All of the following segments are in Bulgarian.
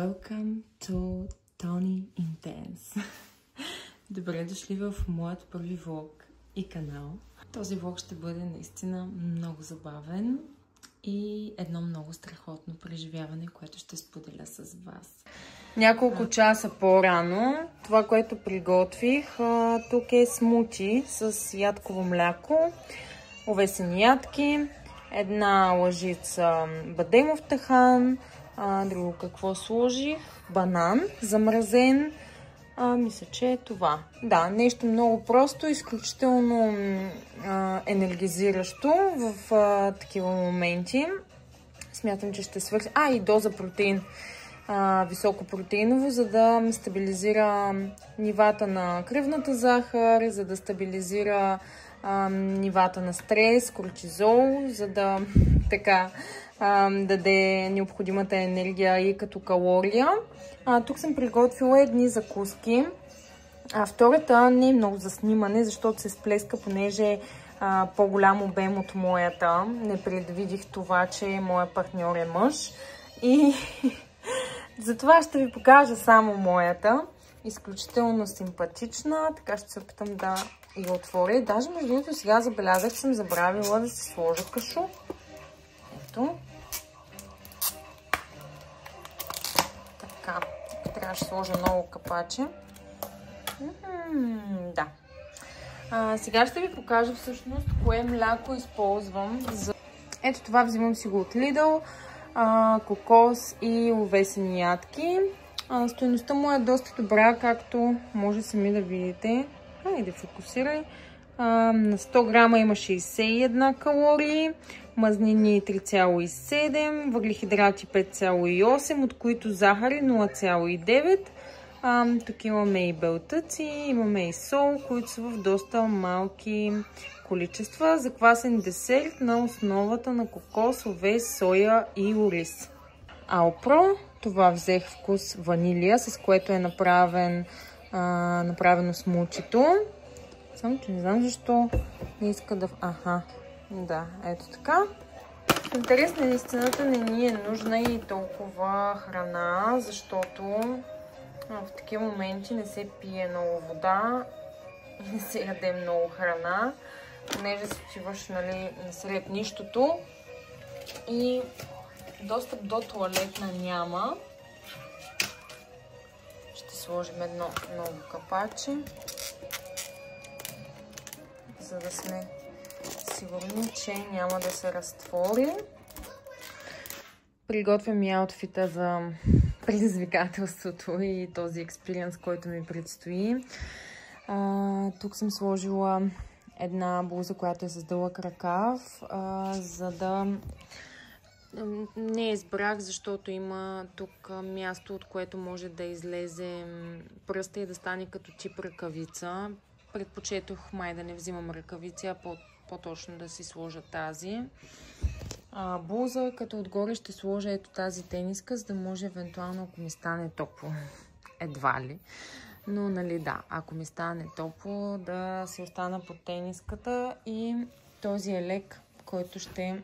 Welcome to Tony Intense. Добре дошли в моят първи влог и канал. Този влог ще бъде наистина много забавен и едно много страхотно преживяване, което ще споделя с вас. Няколко часа по-рано това, което приготвих, тук е смути с ядково мляко, овесени ядки, една лъжица бадемов тахан, друго какво сложих? Банан, замразен. Мисля, че е това. Да, нещо много просто, изключително енергизиращо в такива моменти. Смятам, че ще свърши. И доза протеин. Високопротеиново, за да стабилизира нивата на кръвната захар, за да стабилизира нивата на стрес, кортизол, за да даде необходимата енергия и като калория. Тук съм приготвила едни закуски. Втората не е много за снимане, защото се сплеска, понеже е по-голям обем от моята. Не предвидих това, че моя партньор е мъж. И затова ще ви покажа само моята. Изключително симпатична, така ще се опитам да я отворя. Даже между другото сега забелязах, че съм забравила да си сложа кашу. Ето. Така, трябваше да сложа много капаче. Да. Сега ще ви покажа всъщност кое мляко използвам. Ето това взимам си го от Lidl. Кокос и овесени ядки. Стойността му е доста добра, както може сами да видите. Хайде, фокусирай. На 100 грама има 61 калории, мазнини 3,7, въглехидрати 5,8, от които захари 0,9. Тук имаме и белтъци, имаме и сол, които са в доста малки количества. Заквасен десерт на основата на кокос, овес, соя и ориз. Алпро, това взех вкус ванилия, с което е направено смучито. Само че не знам защо не иска да... Да, ето така. В интерес на истината не ни е нужна и толкова храна, защото в такива моменти не се пие много вода и не се яде много храна, понеже се отиваш насред нищото и достъп до туалетна няма. Ще сложим едно ново капаче, за да сме сигурни, че няма да се разтвори. Приготвям и аутфита за предизвикателството и този експириенс, който ми предстои. Тук съм сложила една блуза, която е с дълъг ръкав, за да... Не избрах, защото има тук място, от което може да излезе пръста и да стане като тип ръкавица. Предпочетох май да не взимам ръкавици, а по-точно да си сложа тази блуза, като отгоре ще сложа ето тази тениска, за да може евентуално, ако ми стане топло, едва ли. Но да, ако ми стане топло, да си остана под тениската и този елек, който ще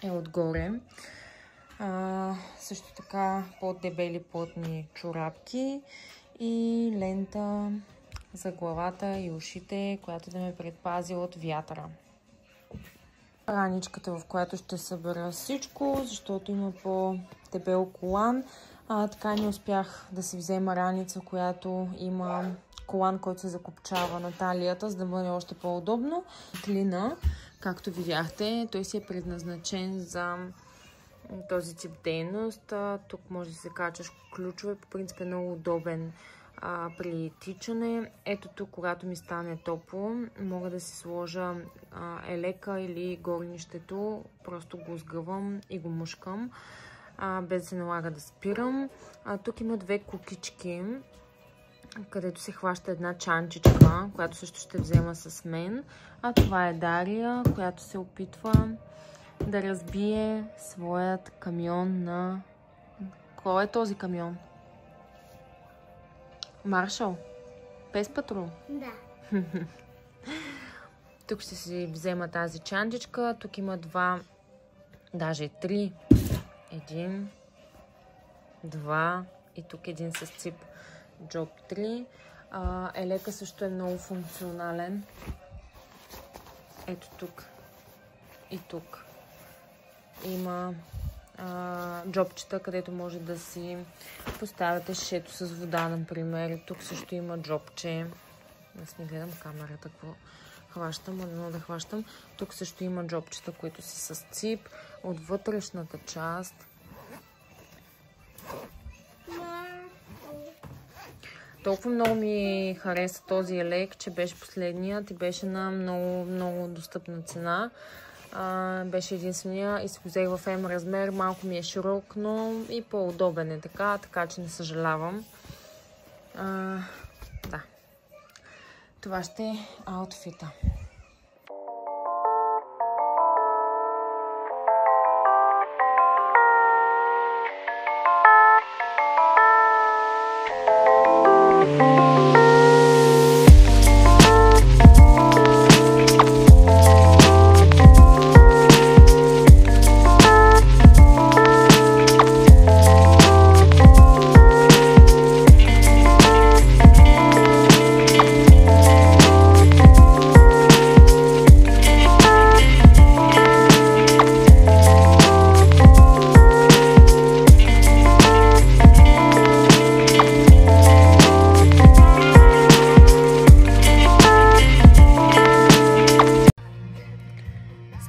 е отгоре. Също така по-дебели плътни чорапки и лента за главата и ушите, която да ме предпази от вятъра. Раничката, в която ще събера всичко, защото има по-дебел колан. Така не успях да си взема раница, която има колан, който се закопчава на талията, за да бъде още по-удобно. Клина, както видяхте, той си е предназначен за този тип дейност. Тук може да се качаш ключове, по принцип е много удобен при тичане. Ето тук, когато ми стане топло, мога да си сложа елека или горнището, просто го сгъвам и го мушкам, без да се налага да спирам. Тук има две кукички, където се хваща една чанчичка, която също ще взема с мен. Това е Дария, която се опитва да разбие своят камион на... Кой е този камион? Маршал? Пес патрул? Да. Тук ще си взема тази чанчичка. Тук има два, даже три. Един, 2 и тук един с цип джоб 3. Елека също е много функционален. Ето тук и тук има джобчета, където може да си поставяте шишето с вода, например. Тук също има джобче. Аз не гледам камерата, какво хващам, но да хващам. Тук също има джобчета, които са с цип. От вътрешната част толкова много ми хареса този елек, че беше последният и беше на много, много достъпна цена. Беше единствения и си го взех в М размер. Малко ми е широк, но и по-удобен е така че не съжалявам. Да. Това ще е аутфита.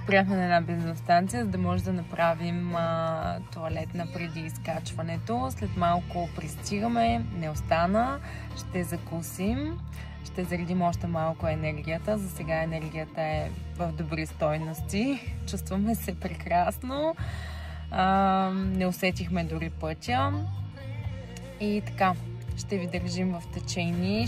Спряхме на една бензиностанция, за да може да направим тоалетна преди изкачването. След малко пристигаме, не остана, ще закусим, ще заредим още малко енергията. За сега енергията е в добри стойности, чувстваме се прекрасно, не усетихме дори пътя и така, ще ви държим в течение,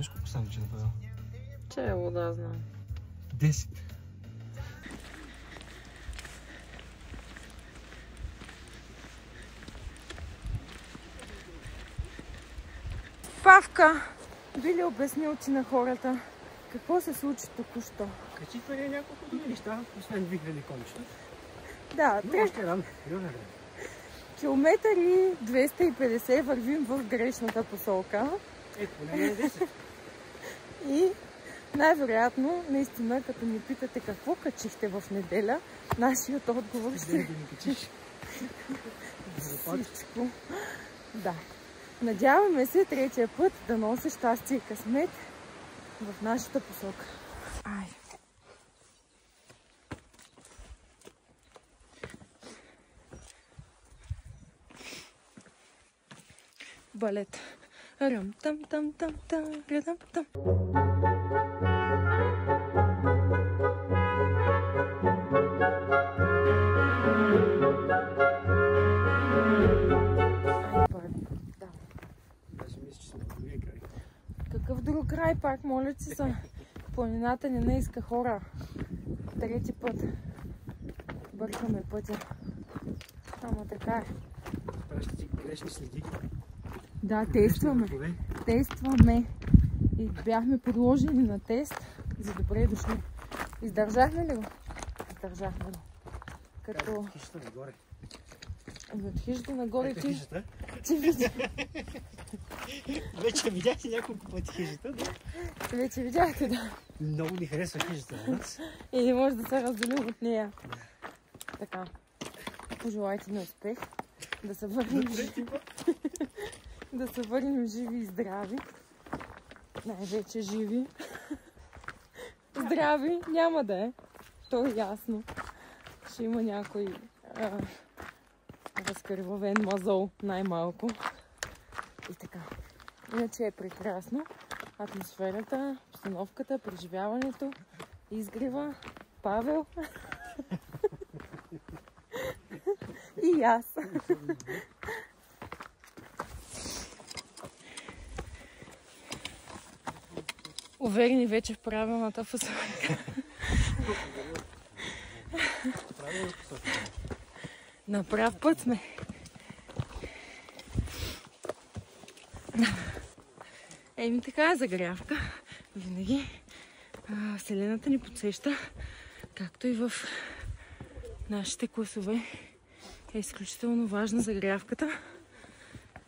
Знаеш колко сандвича направил? Чело, да, знам. 10. Павка, би ли обяснил ти на хората какво се случи току-що? Качихме няколко други неща, освен викнали кончета. Да, но още рано. Километър и 250 вървим в грешната посока. Ето, поне е 10. И най-вероятно, наистина, като ни питате какво качихте в неделя, нашият отговор ще е всичко. Да. Надяваме се третия път да носи щастие и късмет в нашата посока. Ай! Балет. Рам-там-там-там-там, рам-там. Какъв друг край пак, моля ти се. Планината не иска хора. Трети път. Бъркаме пътя. Ама така е. Праща ти грешни следи. Да, тестваме. Тестваме. И бяхме подложени на тест за добре дошли. Издържахме ли го? Издържахме го. Като... От хижата нагоре. От хижата нагоре ти... хижата? Ти видя. Вече видяхте няколко пъти хижата, да? Вече видяхте, да. Много ни харесва хижата на нас. И не може да се разделим от нея. Така. Пожелайте ми успех. Да се върнем живи. Да се върнем живи и здрави. Най-вече живи. Здрави няма да е. То е ясно. Ще има някой разкървавен мазол най-малко. И така. Иначе е прекрасно. Атмосферата, обстановката, преживяването, изгрева, Павел и аз. Уверени вече в правилната посока. На прав път сме. Еми така е загрявка. Винаги Вселената ни подсеща, както и в нашите класове е изключително важна загрявката.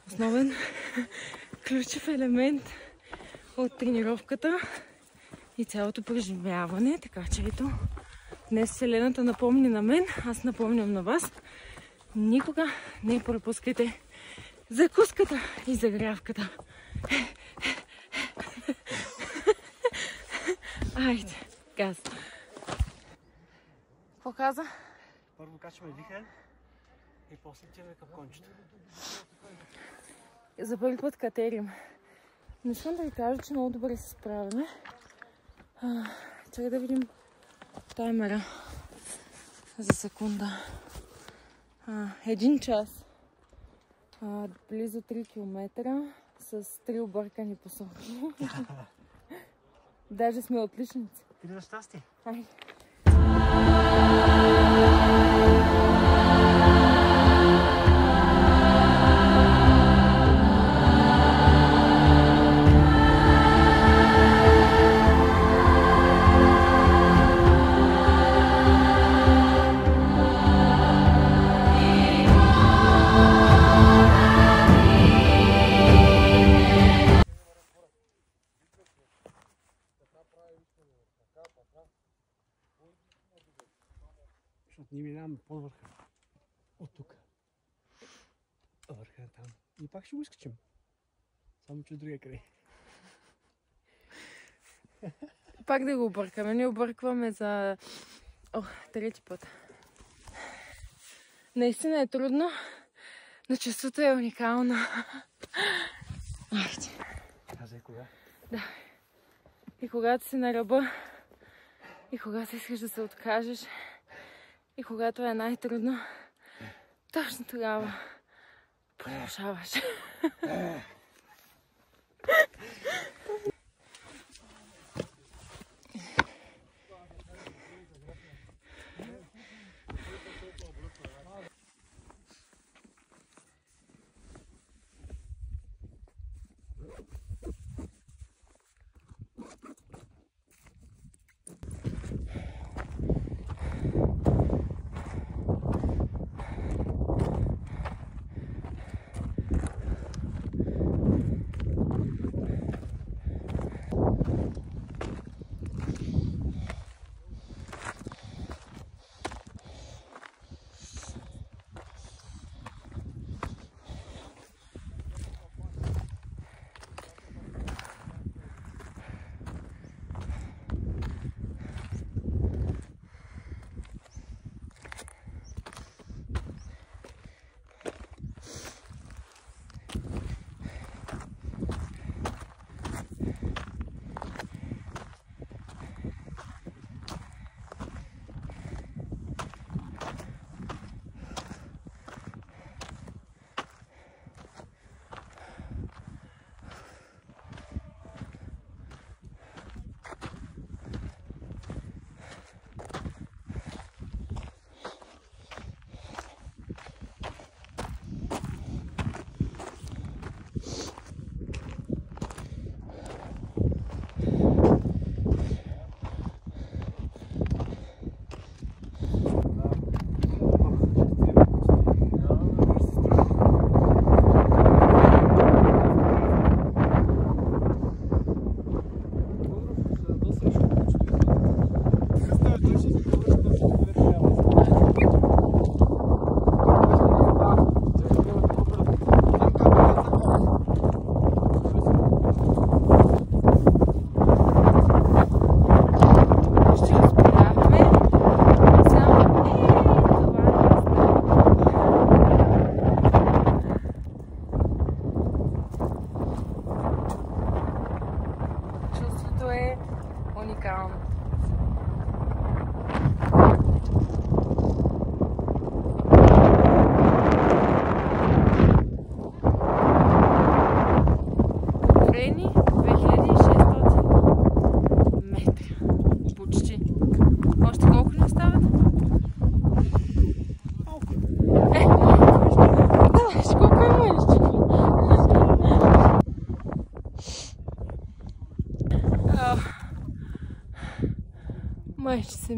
Основен ключов елемент от тренировката и цялото преживяване. Така че ето, днес Вселената напомни на мен, аз напомням на вас. Никога не пропускайте закуската и загрявката. Айде, газ. Какво каза? Първо качваме вихрен и после тираме към кончето. За първи път катерим. Не искам да ви кажа, че много добре се справяме. Чакай да видим таймера за секунда. 1 час. Близо 3 км с 3 объркани посоки. Даже сме отличници. Иде на щастие. Айде. Защото ние минаваме под върха. От тук. Върха е там. И пак ще го изкачим. Само че от другия край. Пак да го объркаме. Ние объркваме за... трети път. Наистина е трудно, но чувството е уникално. Айде. Казай кога? Да. И когато си на ръба, и когато искаш да се откажеш, и когато е най-трудно, точно тогава продължаваш.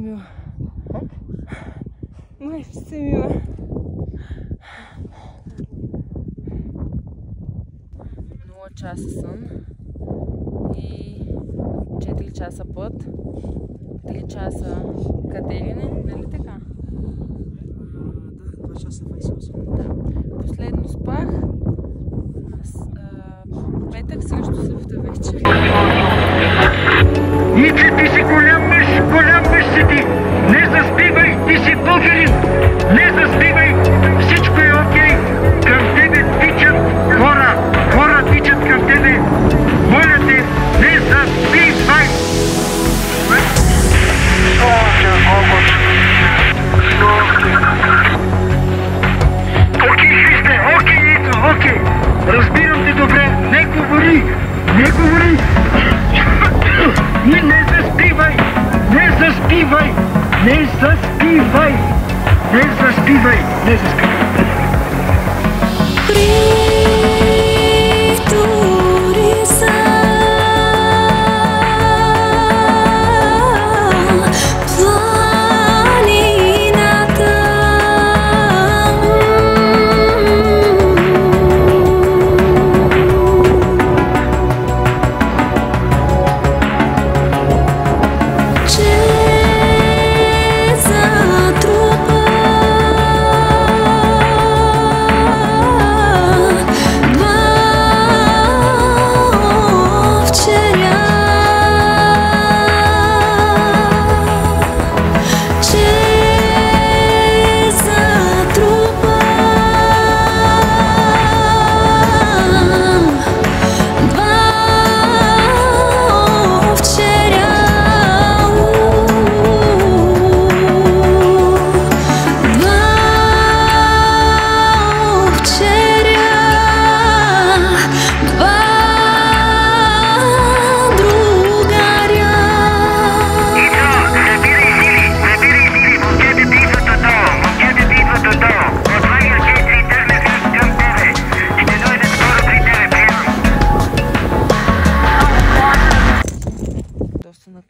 мила. Майче си мила. 0 часа сън и 4 часа път, 3 часа катерене, нали така? Да, 2 часа 28. Да. Последно спах петък срещу събота вечер. Нице, ти си голям мъж си ти! Не заспивай, ти си българин! Не заспивай, всичко е окей! Към тебе тичат хора! Хора тичат към тебе! Моля те, не заспивай! Окей, Христе, окей, Ицо, окей! Разбирам те добре, не говори! Не говори! И не заспивай! Не заспивай! Не заспивай! Не заспивай! Не заспивай!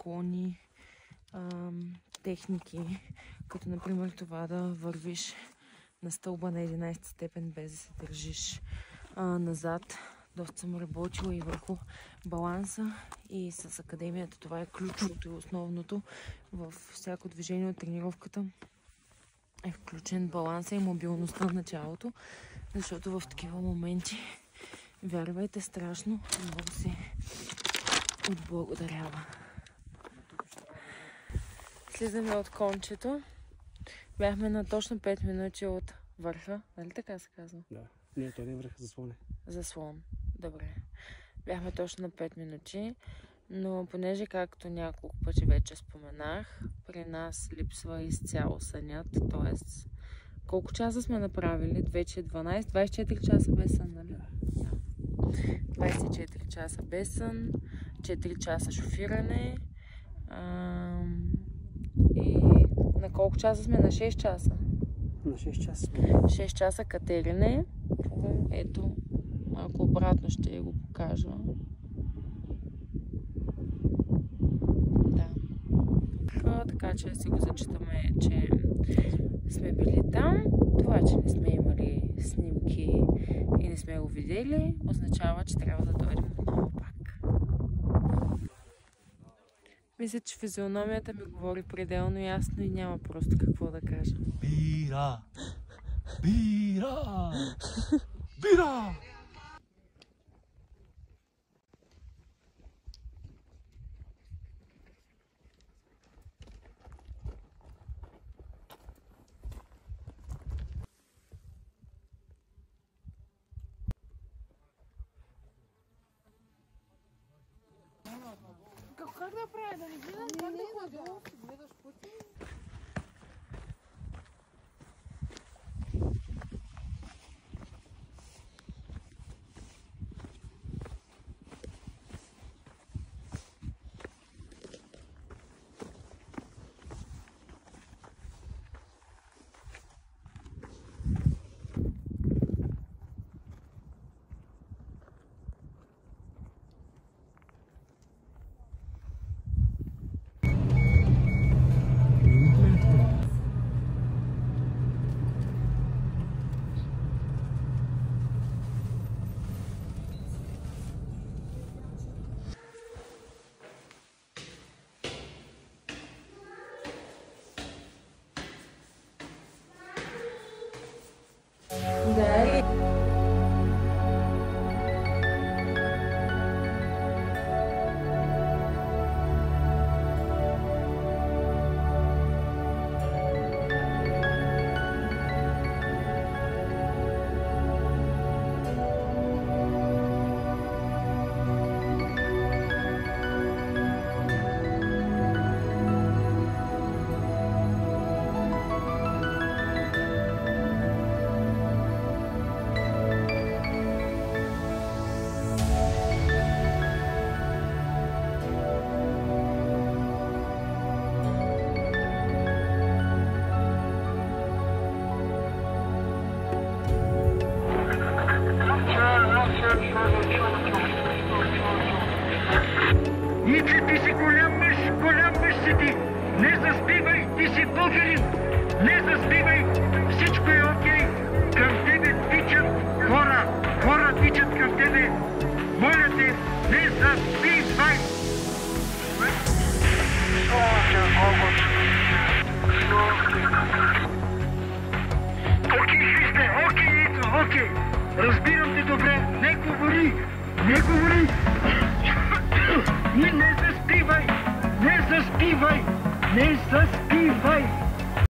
наклонни техники, като например това да вървиш на стълба на 11 степен без да се държиш назад. Доста съм работила и върху баланса и с академията. Това е ключовото и основното във всяко движение от тренировката. Е включен баланса и мобилността в началото, защото в такива моменти, вярвайте, страшно много се отблагодарява. Слизаме от кончето. Бяхме на точно 5 минути от върха. Нали така се казва? Да. Не, той не е върха, заслон е. Заслон. Добре. Бяхме точно на 5 минути, но понеже, както няколко пъти вече споменах, при нас липсва изцяло сънят, т.е. колко часа сме направили? 24 часа без сън, нали? Да. 24 часа без сън, 4 часа шофиране и на колко часа сме? На 6 часа. На 6 часа. 6 часа катерене. Ето, малко обратно ще го покажа. Да. Така че си го зачитаме, че сме били там. Това, че не сме имали снимки и не сме го видели, означава, че трябва да дойдем отново пак. Мисля, че физиономията ми говори пределно ясно и няма просто какво да кажа. Бира! Бира! Бира! Как да правя? Да не гледам как да ходя? Гледаш пъти? Ице, ти си голям мъж си ти. Не заспивай, ти си българин. Не заспивай, всичко е окей. Към тебе тичат хора. Хора тичат към тебе. Моля те, не заспивай. Окей, Христе, окей, Ицо, окей. Разбирам те добре. Не говори. Не говори. И не заспивай. Не заспивай. Не заспивай.